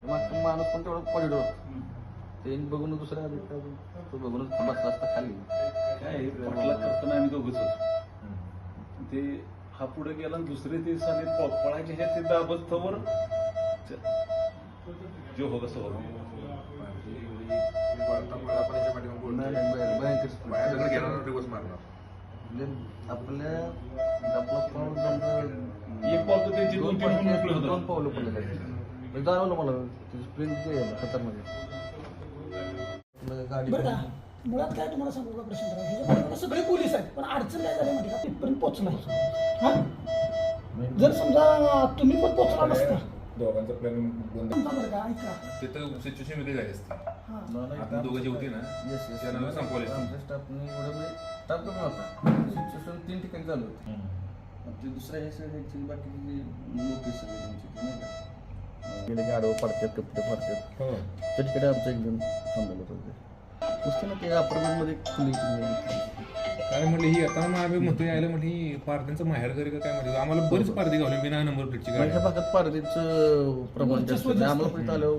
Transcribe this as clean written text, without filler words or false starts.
माणूस पण तेवढं पॉझिटिव्ह होतं. ते बघून दुसऱ्या तो बघूनच बसला असता खाली. काय पटला करताना आम्ही दोघंच होतो. ते हा पुढे गेला आणि दुसरे ते साले पळायचे हे ते दाबस्तवर जो हो कसं होतं आपल्या आपलं पाऊल समजा एक पाऊल तर त्यांची दोन तीन मोकळे होतं. दोन पावलं पडले जाणवलं मला स्प्रिंट खतरनाक गाडी. बरं का मुळात काय तुम्हाला सांगू का प्रश्न ह्याच्या सगळे पोलीस आहेत पण अडचण काय झाली माहिती का तिथपर्यंत पोहोचला हा जर समजा तुम्ही पण पोहोचला नसता दोघांचा प्लॅन बंद बरं का ऐका तिथं सिच्युएशन वेगळी झाली असते. हां आपण दोघं जे होते ना त्यांना संपवले आमच्या स्टाफने एवढं म्हणजे स्टाफ कमी होता. सिच्युएशन 3 ठिकाणी चालू होती. ते दुसऱ्या ह्या साईडची बाकीची लोक सगळे त्यांची नाही का गेले की आडवं पडतात कपडे पडतात. हो त्या ठिकाणी आमचं एकदम थांबलेलं होतं. नुसतं ना ते अपार्टमेंटमध्ये खुली काय म्हटलं ही आता मग आम्ही म्हणतो यायला म्हटली पारद्यांचं माहेर घरी का काय म्हणजे आम्हाला बरीच पारदी गावली बिना नंबर प्लेटची गाडी. भागात पारदीचं प्रमाण जास्त आहे. आम्हाला पण आल्यावर